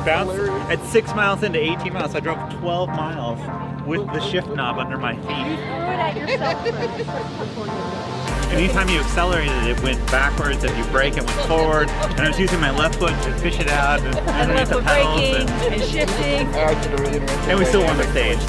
bounced at 6 miles into 18 miles. So I drove 12 miles with the shift knob under my feet. You threw it at yourself first. Anytime you accelerated, it went backwards. If you brake, it went forward. And I was using my left foot to fish it out underneath the pedals. And shifting. And we still won the stage.